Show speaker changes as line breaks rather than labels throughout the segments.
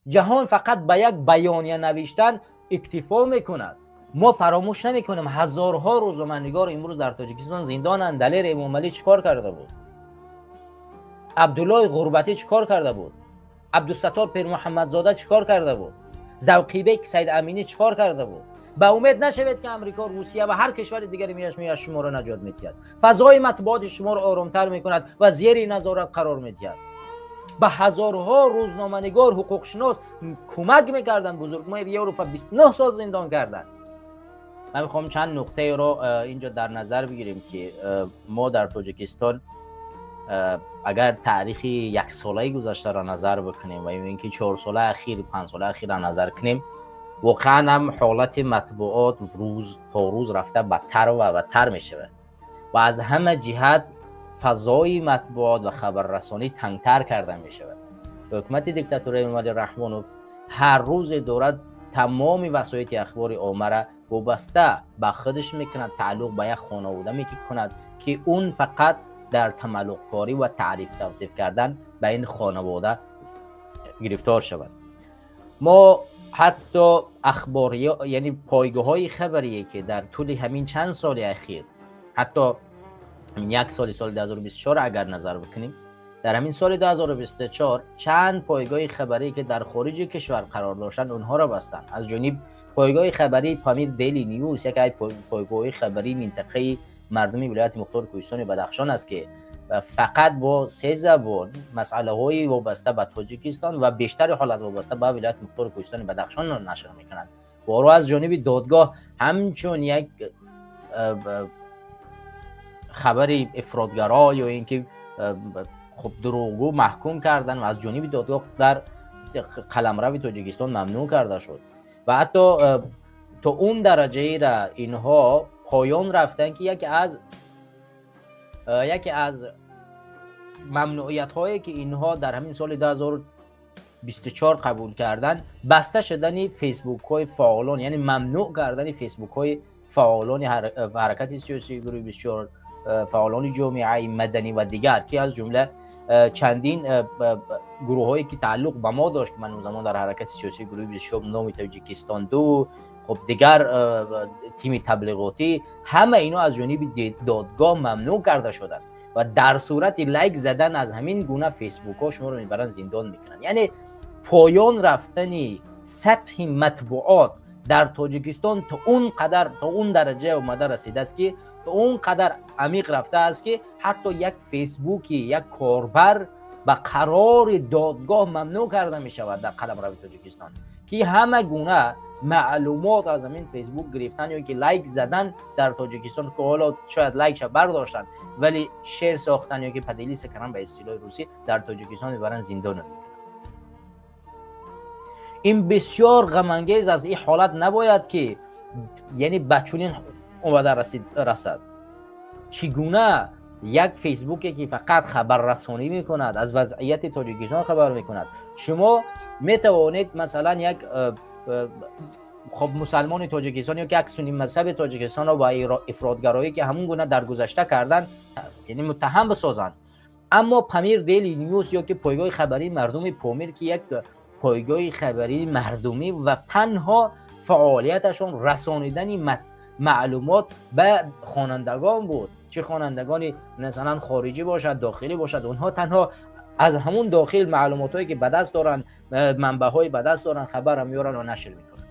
جهان فقط به یک بیانیه نوشتن اکتفا میکند. ما فراموش نمیکنیم هزارها روزنامه‌نگار امروز در تاجیکستان زندانند. دلیر امام علی چیکار کرده بود؟ عبدالله غربتی چیکار کرده بود؟ عبدالستار پیر محمدزاده چیکار کرده بود؟ ذوقی بیگ سید امینی چیکار کرده بود؟ به امید نشوید که امریکا، روسیه و هر کشور دیگری میاد شما را نجات میدهد. فضای مطبوعات شما را آرامتر میکند و زیر نظارت قرار میدهد. به هزارها روزنامه‌نگار حقوق شناس کمک میکردن. بزرگمهر یوروفا 29 سال زندان کردن. من میخوام چند نقطه رو اینجا در نظر بگیریم که ما در تاجیکستان اگر تاریخی یک ساله گذشته را نظر بکنیم و اینکه 4 ساله اخیر 5 ساله اخیر را نظر کنیم، واقعا هم حالت مطبوعات روز تا روز رفته بدتر و بدتر می شود و از همه جهت فضای مطبوعات و خبررسانی تنگتر کرده می شود. حکومت دیکتاتوری امام رحمانوف هر روز دارد تمام وسایط اخبار عامه را وابسته به خودش میکند، تعلق به یک خانواده میکند که اون فقط در تملق کاری و تعریف توصیف کردن به این خانواده گرفتار شود. ما حتی اخباری یعنی پایگاه های خبری که در طول همین چند سال اخیر، حتی یک سال 2024 اگر نظر بکنیم، در همین سال 2024 چند پایگاه خبری که در خارج کشور قرار داشتن اونها را بستن. از جانب پایگاه خبری پامیر دیلی نیوز، یک پایگاه خبری منطقه مردمی ولایت مختار کوهستان بدخشان است که فقط با 3 زبان مسئله های وابسته به تاجیکستان و بیشتر حالت وابسته به ولایت مختار کوهستان بدخشان را نشر میکنند. و از جانب دادگاه همچون یک خبری افراطگرا یا اینکه خب دروغگو محکوم کردن و از جانب دادگاه در قلمرو تاجیکستان ممنوع کرده شد و حتی تا اون درجه را اینها پایان رفتن که یکی از ممنوعیت هایی که اینها در همین سال 2024 قبول کردن بسته شدن فیسبوک های فعالان، یعنی ممنوع کردن فیسبوک های فعالان حرکت سیاسی گروه 24، فعالان جامعه مدنی و دیگر که از جمله چندین گروه هایی که تعلق به ما داشت که من اون زمان در حرکت سیاسی گروه 24 نام تاجیکستان 2، خب دیگر تیم تبلیغاتی، همه اینا از جانب دادگاه ممنوع کرده شدند و در صورت لایک زدن از همین گونه فیسبوک ها شما رو میبرن زندان میکنن. یعنی پایان رفتنی سطح مطبوعات در تاجیکستان تا اون درجه اومده رسیده است که تا اون قدر عمیق رفته است که حتی یک فیسبوکی یک کاربر به قرار دادگاه ممنوع کرده می شود در قلمرو تاجیکستان که همه گونه معلومات از همین فیسبوک گرفتن یا که لایک زدن در تاجیکستان که حالا شاید لایکش برداشتن ولی شیر ساختن یا که پدیلیس کردن به اصطلاح روسی در تاجیکستان میبرن زندان میکنن. این بسیار غم انگیز از این حالت نباید که یعنی بچونین اومده رسد. چگونه یک فیسبوکی که فقط خبر رسانی میکند، از وضعیت تاجیکستان خبر میکند، شما میتوانید مثلا یک خب مسلمان تاجیکستان یا که یک سنی مذهب تاجیکستان رو با افراطگرایی که همون گونه در گذشته کردن یعنی متهم بسازند. اما پامیر دیلی نیوز یا که پایگاه خبری مردمی پامیر که یک پایگاه خبری مردمی و تنها فعالیتشون رسانیدن معلومات به خوانندگان بود، چه خوانندگانی مثلا خارجی باشد داخلی باشد، اونها تنها از همون داخل معلوماتایی که به دست دارن، منبع‌های به دست دارن، خبر میارن و نشر میکنن.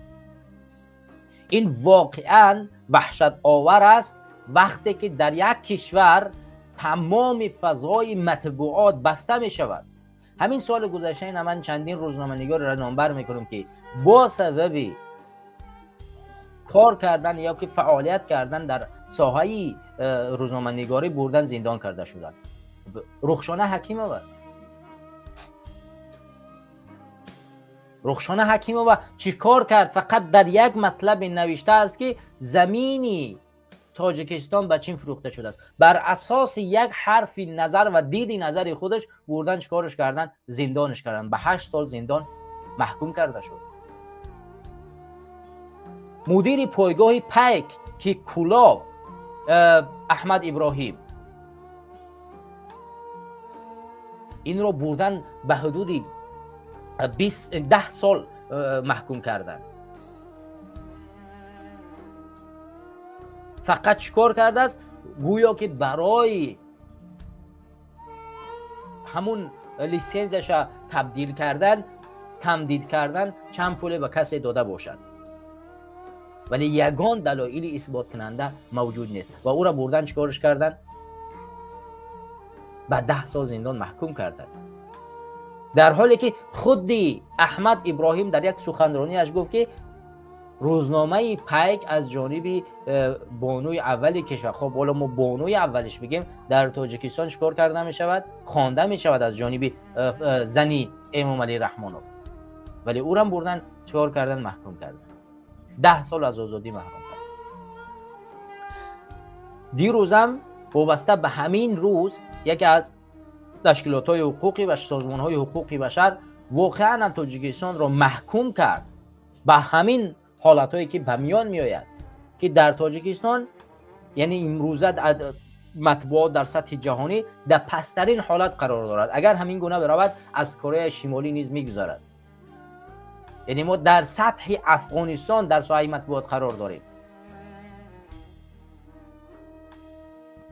این واقعا وحشت آور است وقتی که در یک کشور تمام فضای مطبوعات بسته می شود. همین سال گذشته من چندین روزنامه‌نگار را نامبر میکنم که با سبب کار کردن یا که فعالیت کردن در ساحه روزنامه‌نگاری بردن زندان کرده شدند. رخشانه حکیمه چی کار کرد؟ فقط در یک مطلب نوشته است که زمینی تاجیکستان به چین فروخته شده است. بر اساس یک حرف نظر و دید نظر خودش بردن چیکارش کردن؟ زندانش کردن. به 8 سال زندان محکوم کرده شد. مدیر پایگاه پیک که کلاب احمد ابراهیم، این رو بردن به حدود 10 سال محکوم کردن. فقط چیکار کرده است؟ گویا که برای همون لیسنسش تبدیل کردن، تمدید کردن، چند پول به کسی داده باشد، ولی یگان دلایل اثبات کننده موجود نیست و او را بردن چیکارش کردن؟ به 10 سال زندان محکوم کردن. در حالی که خودی احمد ابراهیم در یک سخنرانیش گفت که روزنامه پیک از جانب بانوی اولی کشور، خب حالا ما بانوی اولش بگیم، در تاجیکستان چیکار کرده می شود؟ خوانده می شود از جانب زنی امام علی رحمانوف، ولی او را بردن چیکار کردن؟ محکوم کردن. 10 سال از آزادی محروم کردن. دیروزم وابسته به همین روز یکی از تشکیلات‌های حقوقی و سازمان‌های حقوقی بشر واقعاً تاجیکستان را محکوم کرد به همین حالت‌هایی که به میان می‌آید که در تاجیکستان، یعنی امروزه مطبوعات در سطح جهانی در پسترین حالت قرار دارد. اگر همین گونه برود از کره شمالی نیز می‌گذرد. یعنی ما در سطح افغانستان در ساحه مطبوعات قرار داریم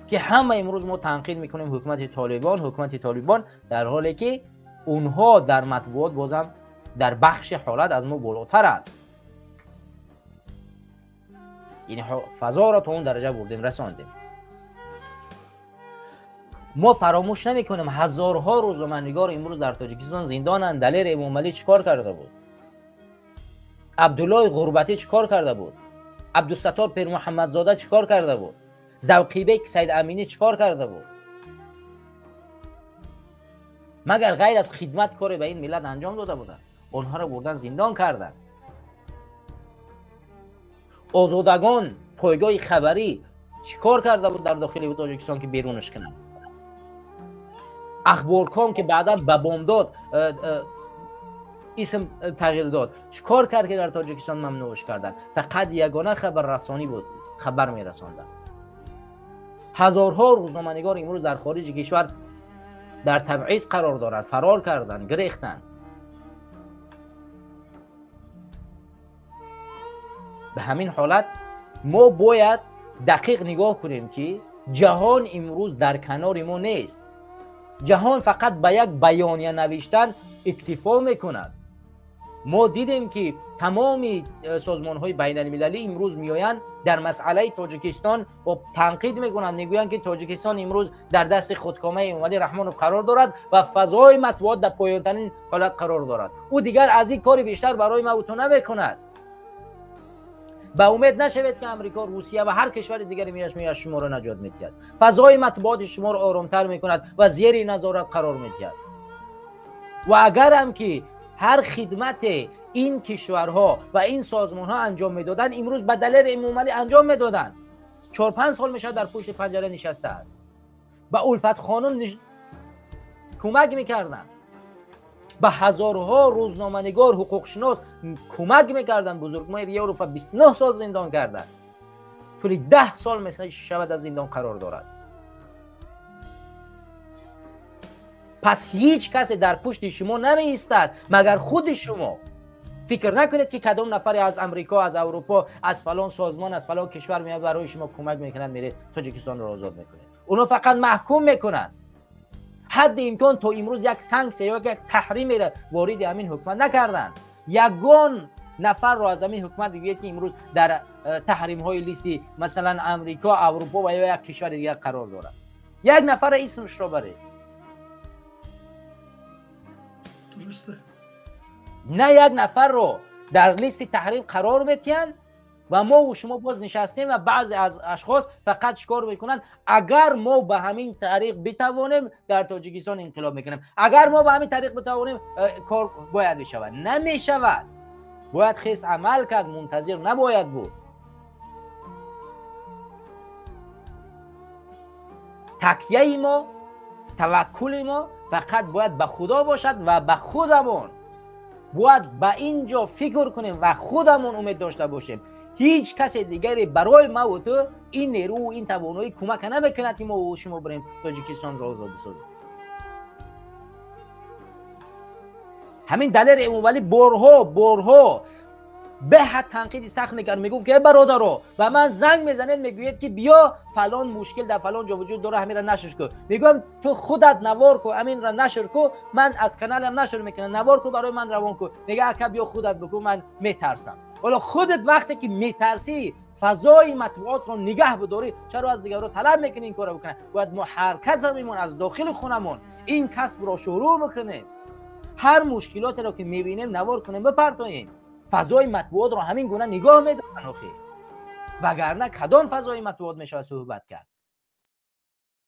که همه امروز ما تنقید میکنیم حکومت طالبان، در حالی که اونها در مطبوعات بازم در بخش حالت از ما بالاترند. یعنی فضا را تا اون درجه بردیم، رساندیم. ما فراموش نمیکنیم هزارها روزنامه‌نگار امروز در تاجیکستان زندانند. دلیر امام علی چیکار کرده بود؟ عبدالله غربتی چیکار کرده بود؟ عبدالستار پیر محمد زاده چیکار کرده بود؟ ذوقی بیگ سید امینی چیکار کرده بود؟ مگر غیر از خدمت کاری به این ملت انجام داده بودند؟ اونها را بردن زندان کردند. آزادگان پایگاه خبری چیکار کرده بود در داخل تاجیکستان که بیرونش کنند؟ اخبارکام که بعدا به بامداد اسم تغییر داد، چیکار کرد که در تاجیکستان ممنوعش کردن؟ فقط یگانه خبر رسانی بود، خبر میرساندن. هزارها روزنامه‌نگار امروز در خارج کشور در تبعیض قرار دارند، فرار کردن، گریختن. به همین حالت ما باید دقیق نگاه کنیم که جهان امروز در کنار ما نیست. جهان فقط به یک بیانیه نوشتن اکتفا میکند. ما دیدیم که تمامی سازمان‌های بین‌المللی امروز میآیند در مسئله تاجیکستان و تنقید میکنند، میگویند که تاجیکستان امروز در دست خودکامه امام علی رحمانوف قرار دارد و فضای مطبوعات در پایان‌ترین حالت قرار دارد. او دیگر از این کاری بیشتر برای ما تو نمیکند. با امید نشوید که امریکا، روسیه و هر کشور دیگری میاد شما را نجات می‌دهد. فضای مطبوعات شما را آرام‌تر میکند و زیر نظارت قرار می‌دهد. و اگر هم که هر خدمت این کشورها و این سازمان‌ها انجام میدادن، امروز به دلیل امام علی انجام میدادن. 4-5 سال میشه در پشت پنجره نشسته است. به الفت خانم کمک میکردن. به هزارها روزنامه‌نگار، حقوق شناس کمک میکردن. بزرگمهر یه رو 29 سال زندان کردن. طوری 10 سال مثلا شود از زندان قرار دارد. پس هیچ کسی در پشت شما نمی ایستد مگر خود شما. فکر نکنید که کدام نفری از امریکا، از اروپا، از فلان سازمان، از فلان کشور میاد برای شما کمک میکنند، میرید تاجیکستان رو آزاد میکنید. اونا فقط محکوم میکنند. حد امکان تا امروز یک سانکسیون یا یک تحریم را وارد همین حکومت نکردند. یگان نفر را از همین حکومت بگوید که امروز در تحریم های لیستی مثلا امریکا، اروپا و یا یک کشور دیگر قرار دارد. یک نفر اسمش را برید.
درسته.
نه یک نفر رو در لیست تحریم قرار میتین و ما و شما باز نشستیم و بعضی از اشخاص فقط چیکار میکنن؟ اگر ما به همین طریق بتوانیم در تاجیکستان انقلاب میکنیم، اگر ما به همین طریق بتوانیم کار باید بشود. نمیشود. باید خیس عمل کرد، منتظر نباید بود. تکیه ما، توکل ما فقط باید به خدا باشد و به خودمون باید به اینجا فکر کنیم و خودمون امید داشته باشیم. هیچ کس دیگری برای ما و تو این نیرو و این توانایی کمک نمیکند که ما و شما بریم تاجیکستان را آزاد بسازیم. همین دلیل ولی برهو به حد تنقیدی سخت میکرد، میگفت که برادرو و من زنگ میزنید میگوید که بیا فلان مشکل در فلان جا وجود داره همین را نشر کن. میگم تو خودت نوار کو، همین را نشر کو، من از کانالم نشر میکنم، نوار کو برای من روان کو. میگه اکا بیا خودت بگو، من میترسم. حالا خودت وقتی که میترسی فضای مطبوعات رو نگه بداری، چرا از دیگران طلب میکنی این کارو بکنه؟ باید ما حرکت زمینمون از داخل خونمون این کسب رو شروع میکنیم، هر مشکلاتی رو که میبینیم نوار کنیم بپرتاییم. فضای مطبوعات رو همین گونه نگاه میدارن آخه، وگرنه کدام فضای مطبوعات میشه صحبت کرد؟